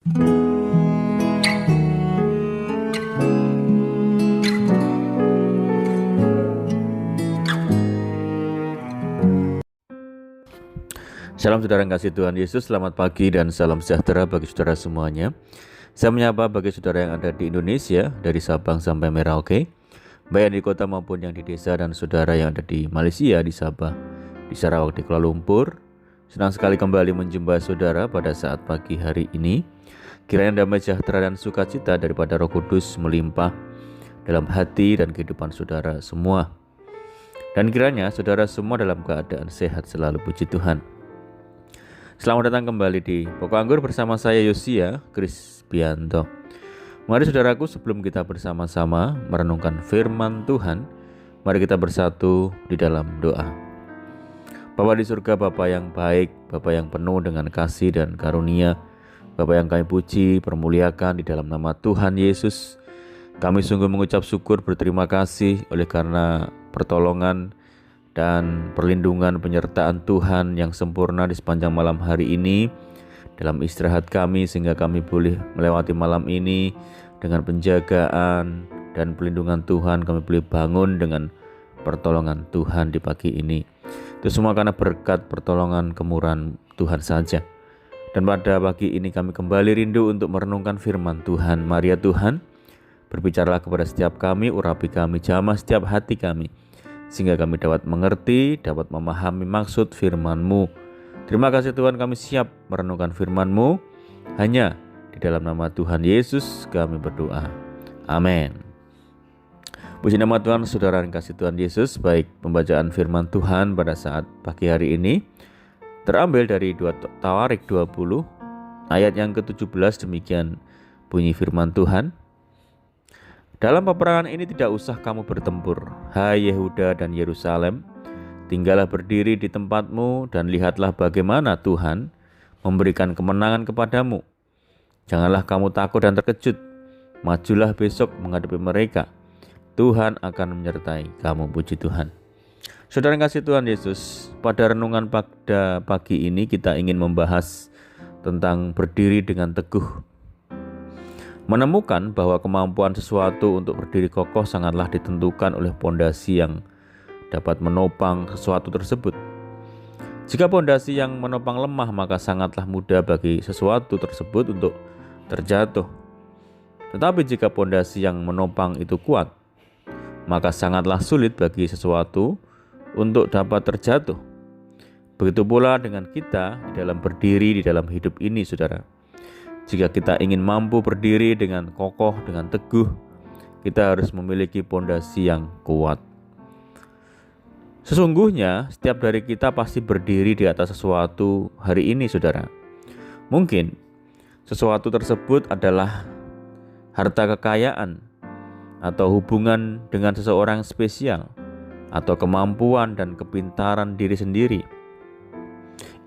Salam saudara yang kasih Tuhan Yesus, selamat pagi dan salam sejahtera bagi saudara semuanya. Saya menyapa bagi saudara yang ada di Indonesia, dari Sabang sampai Merauke, baik yang di kota maupun yang di desa, dan saudara yang ada di Malaysia, di Sabah, di Sarawak, di Kuala Lumpur. Senang sekali kembali menjumpai saudara pada saat pagi hari ini. Kiranya damai sejahtera dan sukacita daripada Roh Kudus melimpah dalam hati dan kehidupan saudara semua. Dan kiranya saudara semua dalam keadaan sehat selalu, puji Tuhan. Selamat datang kembali di Pokok Anggur bersama saya Yosia Krisbianto. Mari saudaraku, sebelum kita bersama-sama merenungkan firman Tuhan, mari kita bersatu di dalam doa. Bapa di surga, Bapa yang baik, Bapa yang penuh dengan kasih dan karunia, Bapa yang kami puji, permuliakan di dalam nama Tuhan Yesus. Kami sungguh mengucap syukur, berterima kasih oleh karena pertolongan dan perlindungan penyertaan Tuhan yang sempurna di sepanjang malam hari ini dalam istirahat kami, sehingga kami boleh melewati malam ini dengan penjagaan dan perlindungan Tuhan. Kami boleh bangun dengan pertolongan Tuhan di pagi ini. Itu semua karena berkat pertolongan kemurahan Tuhan saja. Dan pada pagi ini kami kembali rindu untuk merenungkan firman Tuhan. Mari ya Tuhan, berbicaralah kepada setiap kami, urapi kami, jamah setiap hati kami, sehingga kami dapat mengerti, dapat memahami maksud firman-Mu. Terima kasih Tuhan, kami siap merenungkan firman-Mu. Hanya di dalam nama Tuhan Yesus kami berdoa. Amin. Puji nama Tuhan, saudara yang kasih Tuhan Yesus. Baik, pembacaan firman Tuhan pada saat pagi hari ini terambil dari 2 Tawarik 20 ayat yang ke-17. Demikian bunyi firman Tuhan. Dalam peperangan ini tidak usah kamu bertempur, hai Yehuda dan Yerusalem. Tinggallah berdiri di tempatmu dan lihatlah bagaimana Tuhan memberikan kemenangan kepadamu. Janganlah kamu takut dan terkejut. Majulah besok menghadapi mereka. Tuhan akan menyertai kamu, puji Tuhan. Saudara yang kasih Tuhan Yesus, pada renungan pada pagi ini kita ingin membahas tentang berdiri dengan teguh. Menemukan bahwa kemampuan sesuatu untuk berdiri kokoh sangatlah ditentukan oleh pondasi yang dapat menopang sesuatu tersebut. Jika pondasi yang menopang lemah, maka sangatlah mudah bagi sesuatu tersebut untuk terjatuh. Tetapi jika pondasi yang menopang itu kuat, maka sangatlah sulit bagi sesuatu untuk dapat terjatuh. Begitu pula dengan kita di dalam berdiri di dalam hidup ini, saudara. Jika kita ingin mampu berdiri dengan kokoh, dengan teguh, kita harus memiliki pondasi yang kuat. Sesungguhnya setiap dari kita pasti berdiri di atas sesuatu hari ini, saudara. Mungkin sesuatu tersebut adalah harta kekayaan, atau hubungan dengan seseorang spesial, atau kemampuan dan kepintaran diri sendiri.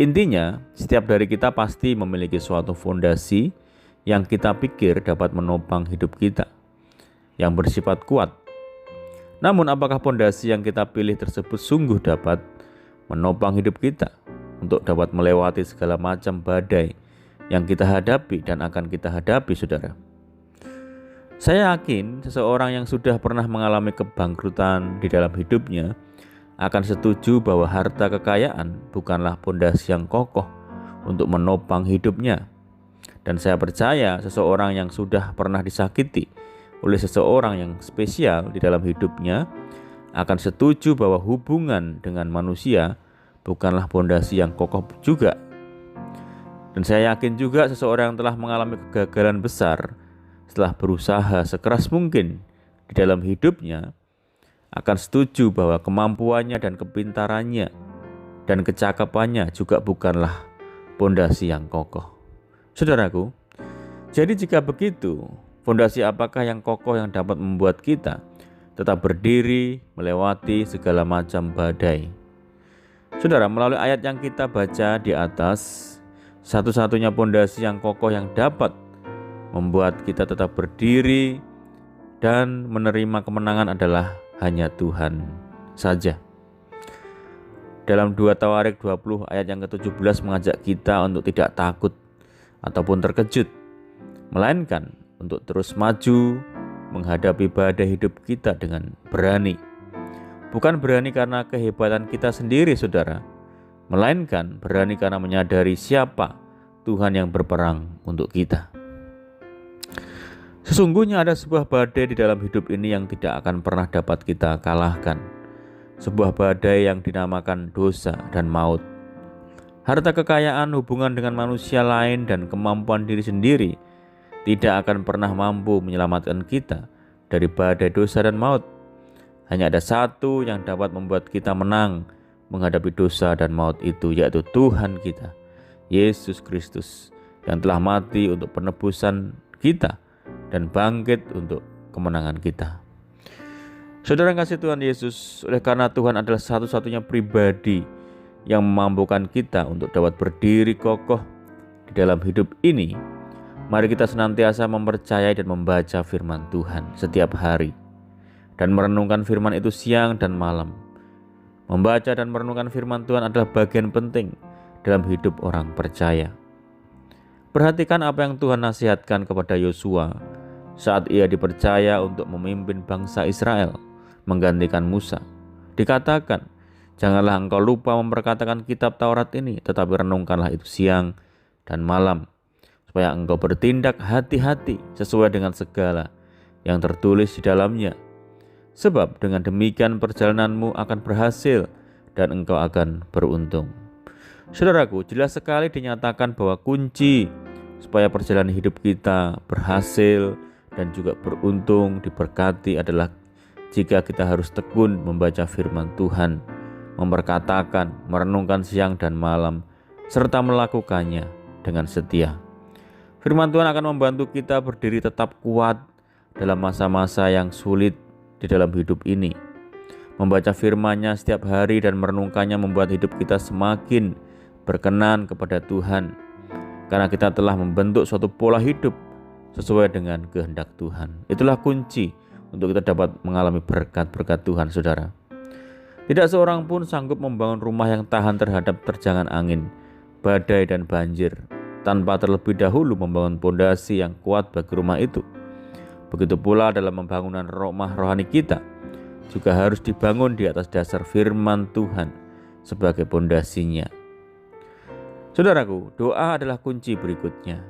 Intinya, setiap dari kita pasti memiliki suatu fondasi yang kita pikir dapat menopang hidup kita, yang bersifat kuat. Namun, apakah fondasi yang kita pilih tersebut sungguh dapat menopang hidup kita untuk dapat melewati segala macam badai yang kita hadapi dan akan kita hadapi, saudara? Saya yakin seseorang yang sudah pernah mengalami kebangkrutan di dalam hidupnya akan setuju bahwa harta kekayaan bukanlah pondasi yang kokoh untuk menopang hidupnya. Dan saya percaya seseorang yang sudah pernah disakiti oleh seseorang yang spesial di dalam hidupnya akan setuju bahwa hubungan dengan manusia bukanlah pondasi yang kokoh juga. Dan saya yakin juga seseorang yang telah mengalami kegagalan besar setelah berusaha sekeras mungkin di dalam hidupnya akan setuju bahwa kemampuannya dan kepintarannya dan kecakapannya juga bukanlah pondasi yang kokoh. Saudaraku, jadi jika begitu, fondasi apakah yang kokoh yang dapat membuat kita tetap berdiri melewati segala macam badai? Saudara, melalui ayat yang kita baca di atas, satu-satunya pondasi yang kokoh yang dapat membuat kita tetap berdiri dan menerima kemenangan adalah hanya Tuhan saja. Dalam 2 Tawarik 20 ayat yang ke-17 mengajak kita untuk tidak takut ataupun terkejut. melainkan untuk terus maju menghadapi badai hidup kita dengan berani. Bukan berani karena kehebatan kita sendiri, saudara, melainkan berani karena menyadari siapa Tuhan yang berperang untuk kita. Sesungguhnya ada sebuah badai di dalam hidup ini yang tidak akan pernah dapat kita kalahkan. Sebuah badai yang dinamakan dosa dan maut. Harta kekayaan, hubungan dengan manusia lain, dan kemampuan diri sendiri tidak akan pernah mampu menyelamatkan kita dari badai dosa dan maut. Hanya ada satu yang dapat membuat kita menang menghadapi dosa dan maut itu, yaitu Tuhan kita, Yesus Kristus, yang telah mati untuk penebusan kita dan bangkit untuk kemenangan kita. Saudara yang kasih Tuhan Yesus, oleh karena Tuhan adalah satu-satunya pribadi yang memampukan kita untuk dapat berdiri kokoh di dalam hidup ini, mari kita senantiasa mempercayai dan membaca firman Tuhan setiap hari, dan merenungkan firman itu siang dan malam. Membaca dan merenungkan firman Tuhan adalah bagian penting dalam hidup orang percaya. Perhatikan apa yang Tuhan nasihatkan kepada Yosua saat ia dipercaya untuk memimpin bangsa Israel menggantikan Musa. Dikatakan, janganlah engkau lupa memperkatakan kitab Taurat ini, tetapi renungkanlah itu siang dan malam, supaya engkau bertindak hati-hati sesuai dengan segala yang tertulis di dalamnya. Sebab dengan demikian perjalananmu akan berhasil dan engkau akan beruntung. Saudaraku, jelas sekali dinyatakan bahwa kunci supaya perjalanan hidup kita berhasil dan juga beruntung, diberkati adalah jika kita harus tekun membaca firman Tuhan, memperkatakan, merenungkan siang dan malam, serta melakukannya dengan setia. Firman Tuhan akan membantu kita berdiri tetap kuat dalam masa-masa yang sulit di dalam hidup ini. Membaca firman-Nya setiap hari dan merenungkannya membuat hidup kita semakin berkenan kepada Tuhan, karena kita telah membentuk suatu pola hidup sesuai dengan kehendak Tuhan. Itulah kunci untuk kita dapat mengalami berkat-berkat Tuhan, saudara. Tidak seorang pun sanggup membangun rumah yang tahan terhadap terjangan angin, badai, dan banjir tanpa terlebih dahulu membangun pondasi yang kuat bagi rumah itu. Begitu pula dalam pembangunan rumah rohani kita juga harus dibangun di atas dasar firman Tuhan sebagai pondasinya. Saudaraku, doa adalah kunci berikutnya.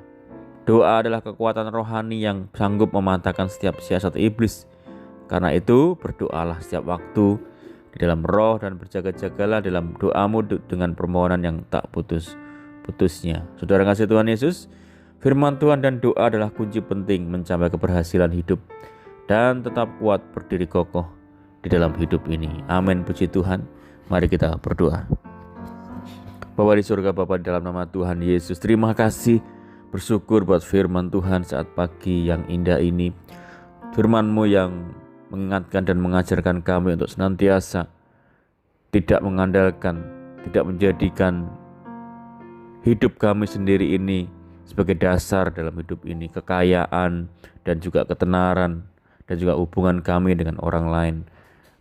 Doa adalah kekuatan rohani yang sanggup mematahkan setiap siasat iblis. Karena itu, berdoalah setiap waktu di dalam roh dan berjaga-jagalah dalam doamu dengan permohonan yang tak putus-putusnya. Saudara kasih Tuhan Yesus, firman Tuhan dan doa adalah kunci penting mencapai keberhasilan hidup dan tetap kuat berdiri kokoh di dalam hidup ini. Amin, puji Tuhan. Mari kita berdoa. Bapa di surga, Bapa di dalam nama Tuhan Yesus, terima kasih, bersyukur buat firman Tuhan saat pagi yang indah ini. Firman-Mu yang mengingatkan dan mengajarkan kami untuk senantiasa tidak mengandalkan, tidak menjadikan hidup kami sendiri ini sebagai dasar dalam hidup ini, kekayaan dan juga ketenaran dan juga hubungan kami dengan orang lain,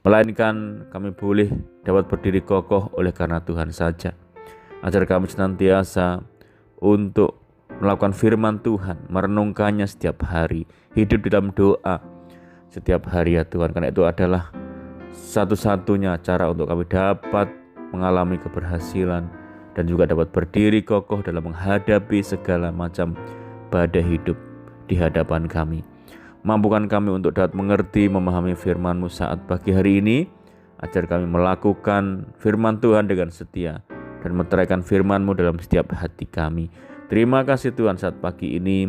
melainkan kami boleh dapat berdiri kokoh oleh karena Tuhan saja. Ajar kami senantiasa untuk melakukan firman Tuhan, merenungkannya setiap hari, hidup dalam doa setiap hari ya Tuhan, karena itu adalah satu-satunya cara untuk kami dapat mengalami keberhasilan dan juga dapat berdiri kokoh dalam menghadapi segala macam badai hidup di hadapan kami. Mampukan kami untuk dapat mengerti, memahami firman-Mu saat pagi hari ini. Ajar kami melakukan firman Tuhan dengan setia dan meteraikan firman-Mu dalam setiap hati kami. Terima kasih Tuhan, saat pagi ini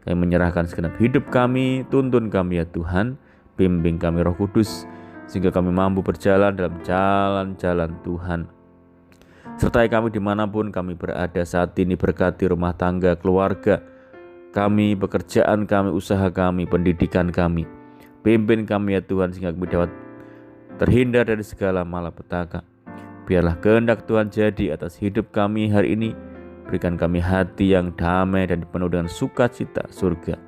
kami menyerahkan segenap hidup kami. Tuntun kami ya Tuhan, bimbing kami Roh Kudus, sehingga kami mampu berjalan dalam jalan-jalan Tuhan. Sertai kami dimanapun kami berada saat ini. Berkati rumah tangga, keluarga kami, pekerjaan kami, usaha kami, pendidikan kami. Pimpin kami ya Tuhan, sehingga kami dapat terhindar dari segala malapetaka. Biarlah kehendak Tuhan jadi atas hidup kami hari ini. Berikan kami hati yang damai dan penuh dengan sukacita surga.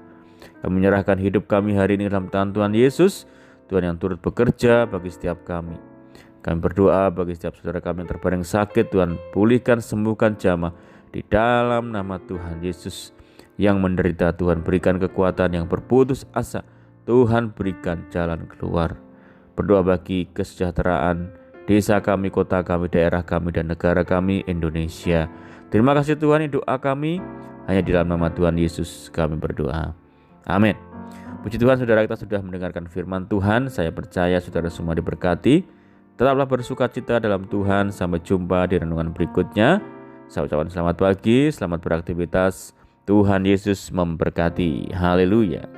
Kami menyerahkan hidup kami hari ini dalam tangan Tuhan Yesus, Tuhan yang turut bekerja bagi setiap kami. Kami berdoa bagi setiap saudara kami yang terbaring sakit, Tuhan pulihkan, sembuhkan, jamah di dalam nama Tuhan Yesus. yang menderita Tuhan berikan kekuatan, yang berputus asa Tuhan berikan jalan keluar. Berdoa bagi kesejahteraan desa kami, kota kami, daerah kami, dan negara kami Indonesia. Terima kasih Tuhan, ini doa kami hanya di dalam nama Tuhan Yesus kami berdoa. Amin. Puji Tuhan, saudara, kita sudah mendengarkan firman Tuhan. Saya percaya saudara semua diberkati. Tetaplah bersuka cita dalam Tuhan. Sampai jumpa di renungan berikutnya. Saya ucapkan selamat pagi, selamat beraktivitas. Tuhan Yesus memberkati. Haleluya.